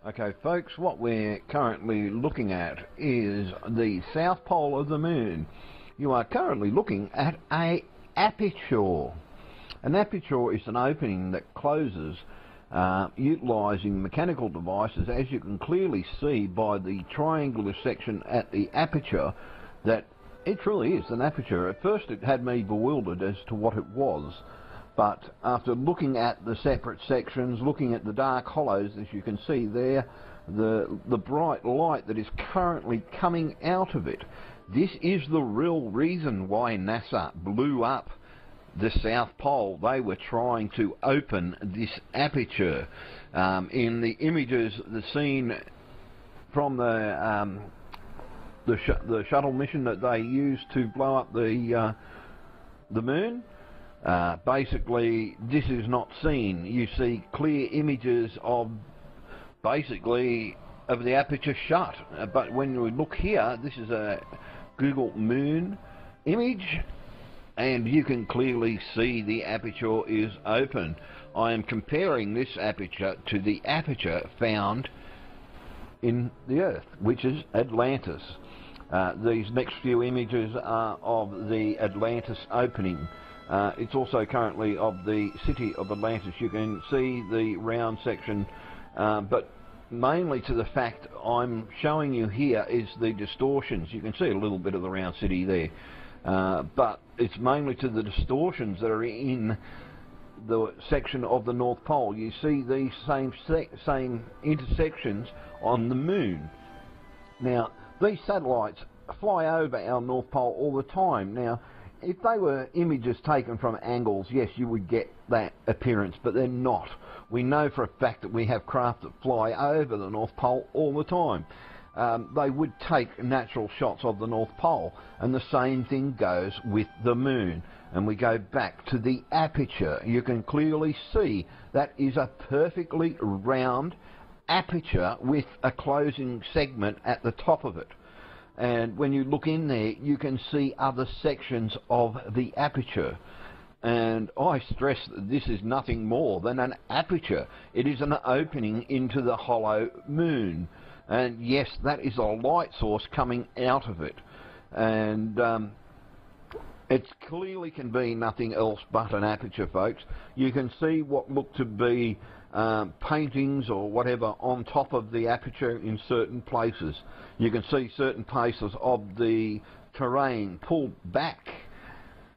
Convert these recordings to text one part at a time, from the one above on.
Okay folks, what we're currently looking at is the south pole of the moon. You are currently looking at an aperture. An aperture is an opening that closes utilising mechanical devices, as you can clearly see by the triangular section at the aperture, that it truly is an aperture. At first it had me bewildered as to what it was, but after looking at the separate sections, looking at the dark hollows, as you can see there, the bright light that is currently coming out of it, this is the real reason why NASA blew up the South Pole. They were trying to open this aperture. In the images, the scene from the shuttle mission that they used to blow up the moon, basically this is not seen. You see clear images of basically of the aperture shut, but when we look here, this is a Google moon image, and you can clearly see the aperture is open. I am comparing this aperture to the aperture found in the Earth, which is Atlantis. These next few images are of the Atlantis opening. It's also currently of the city of Atlantis. You can see the round section, but mainly to the fact I'm showing you here is the distortions. You can see a little bit of the round city there, but it's mainly to the distortions that are in the section of the North Pole. You see these same intersections on the moon. Now, these satellites fly over our North Pole all the time. Now, if they were images taken from angles, yes, you would get that appearance, but they're not. We know for a fact that we have craft that fly over the North Pole all the time. They would take natural shots of the North Pole, and the same thing goes with the moon. And we go back to the aperture. You can clearly see that is a perfectly round aperture with a closing segment at the top of it. And when you look in there, you can see other sections of the aperture. And I stress that this is nothing more than an aperture. It is an opening into the hollow moon. And yes, that is a light source coming out of it. And it clearly can be nothing else but an aperture, folks. You can see what look to be paintings or whatever on top of the aperture in certain places. You can see certain places of the terrain pulled back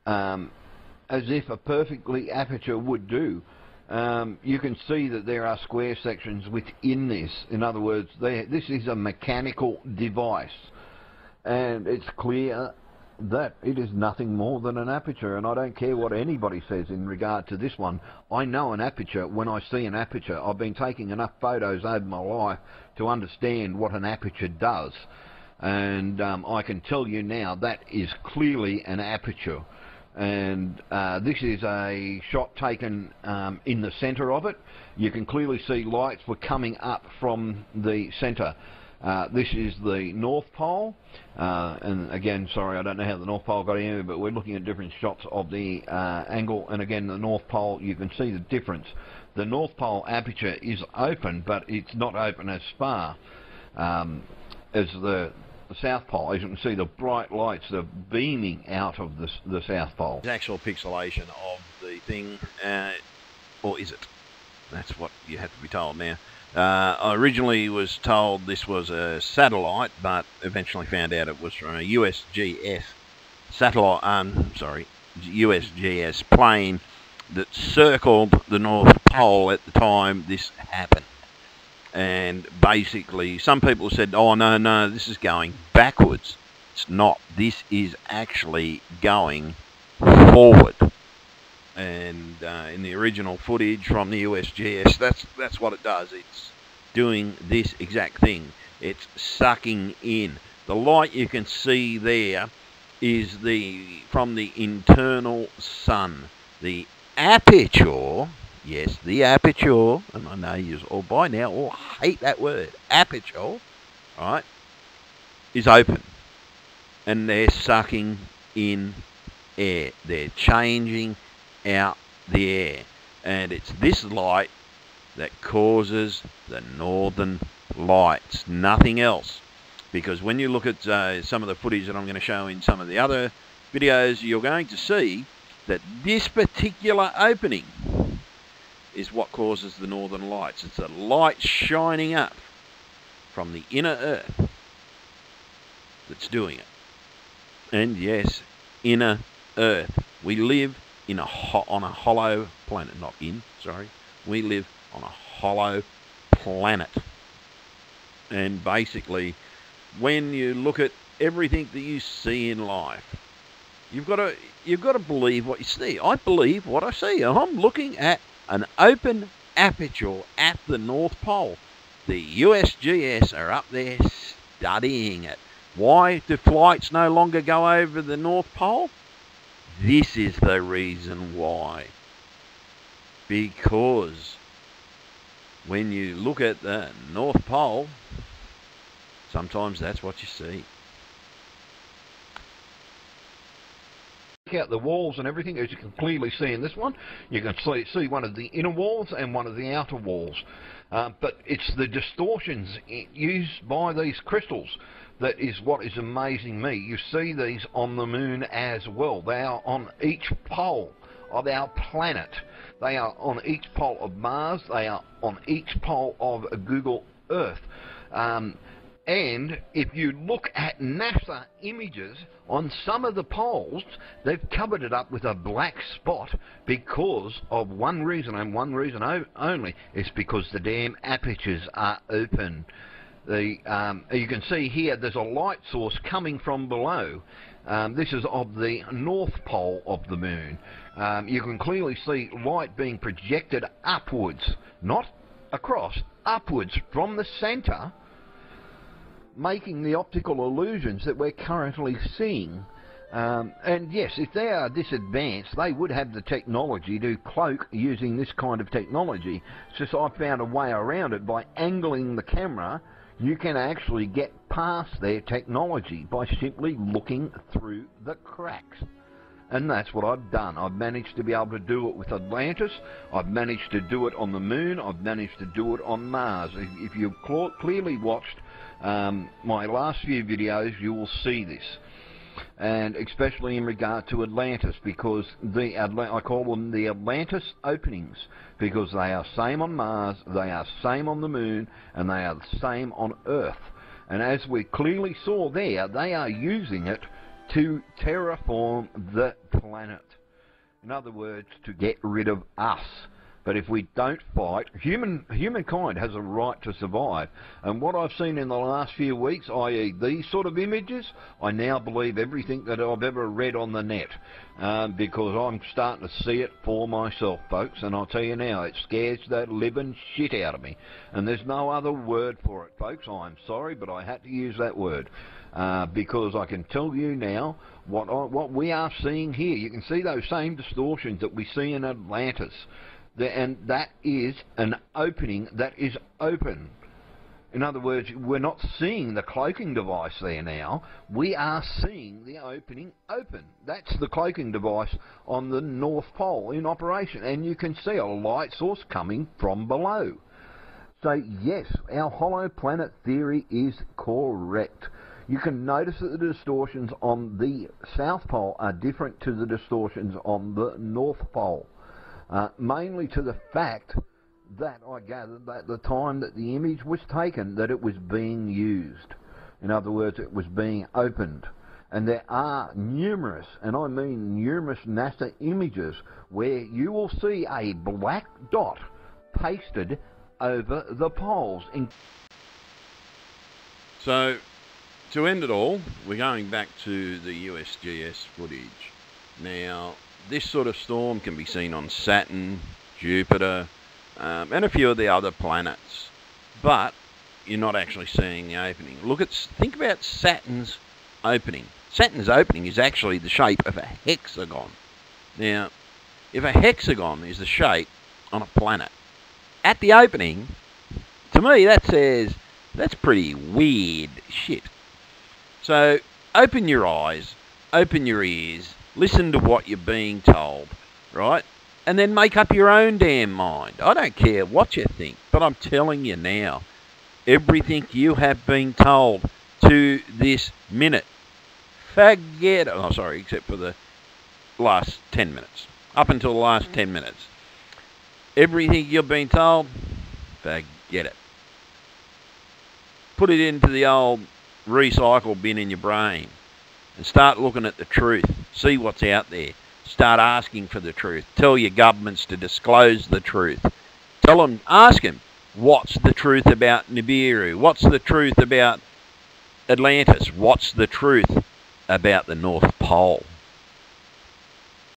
as if a perfectly aperture would do. You can see that there are square sections within this. In other words, this is a mechanical device, and it's clear that it is nothing more than an aperture. And I don't care what anybody says in regard to this one. I know an aperture when I see an aperture. I've been taking enough photos over my life to understand what an aperture does, and I can tell you now that is clearly an aperture. And this is a shot taken in the centre of it. You can clearly see lights were coming up from the centre. This is the North Pole, and again, sorry, I don't know how the North Pole got in here, but we're looking at different shots of the angle. And again, the North Pole, you can see the difference. The North Pole aperture is open, but it's not open as far as the South Pole. As you can see, the bright lights are beaming out of the South Pole. It's actual pixelation of the thing, or is it? That's what you have to be told now. I originally was told this was a satellite, but eventually found out it was from a USGS satellite. USGS plane that circled the North Pole at the time this happened. And basically, some people said, "Oh no, this is going backwards." It's not. This is actually going forward. And in the original footage from the USGS, that's what it does. It's doing this exact thing. It's sucking in. The light you can see there is from the internal sun. The aperture, yes, the aperture, and I know you all by now all hate that word, aperture, right, is open. And they're sucking in air. They're changing out the air, and it's this light that causes the northern lights, nothing else. Because when you look at some of the footage that I'm going to show in some of the other videos, you're going to see that this particular opening is what causes the northern lights. It's the light shining up from the inner earth that's doing it. And yes, inner earth. We live in on a hollow planet. We live on a hollow planet. And basically, when you look at everything that you see in life, you've got to believe what you see. I believe what I see. I'm looking at an open aperture at the North Pole. The USGS are up there studying it. Why do flights no longer go over the North Pole? This is the reason why. Because when you look at the North Pole, sometimes that's what you see. Out the walls and everything, as you can clearly see in this one. You can see one of the inner walls and one of the outer walls. But it's the distortions used by these crystals that is what is amazing me. You see these on the moon as well. They are on each pole of our planet. They are on each pole of Mars. They are on each pole of Google Earth. And if you look at NASA images on some of the poles, they've covered it up with a black spot because of one reason, and one reason only. It's because the damn apertures are open. You can see here there's a light source coming from below. This is of the north pole of the moon. You can clearly see light being projected upwards, not across, upwards from the centre, making the optical illusions that we're currently seeing. And yes, if they are this advanced, they would have the technology to cloak using this kind of technology. It's just I found a way around it. By angling the camera, you can actually get past their technology by simply looking through the cracks. And that's what I've done. I've managed to be able to do it with Atlantis. I've managed to do it on the moon. I've managed to do it on Mars. If you've clearly watched my last few videos, you will see this. And especially in regard to Atlantis, because I call them the Atlantis openings, because they are same on Mars, they are same on the moon, and they are the same on Earth. And as we clearly saw there, they are using it to terraform the planet. In other words, to get rid of us. But if we don't fight, humankind has a right to survive. And what I've seen in the last few weeks, i.e. these sort of images, I now believe everything that I've ever read on the net. Because I'm starting to see it for myself, folks. And I'll tell you now, it scares the living shit out of me. And there's no other word for it, folks. I'm sorry, but I had to use that word. Because I can tell you now what we are seeing here. You can see those same distortions that we see in Atlantis. And that is an opening that is open. In other words, we're not seeing the cloaking device there now. We are seeing the opening open. That's the cloaking device on the North Pole in operation. And you can see a light source coming from below. So yes, our hollow planet theory is correct. You can notice that the distortions on the South Pole are different to the distortions on the North Pole. Mainly to the fact that I gathered that the time that the image was taken, that it was being used. In other words, it was being opened. And there are numerous, and I mean numerous NASA images where you will see a black dot pasted over the poles. So, to end it all, we're going back to the USGS footage. Now, this sort of storm can be seen on Saturn, Jupiter, and a few of the other planets. But you're not actually seeing the opening. Think about Saturn's opening. Saturn's opening is actually the shape of a hexagon. Now, if a hexagon is the shape on a planet, at the opening, to me that says that's pretty weird shit. So open your eyes, open your ears, listen to what you're being told, right? and then make up your own damn mind. I don't care what you think, but I'm telling you now, everything you have been told to this minute, forget it. Oh, sorry, except for the last 10 minutes. Up until the last 10 minutes. Everything you've been told, forget it. Put it into the old recycle bin in your brain and start looking at the truth. See what's out there. Start asking for the truth. Tell your governments to disclose the truth. Tell them, ask them, what's the truth about Nibiru? What's the truth about Atlantis? What's the truth about the North Pole?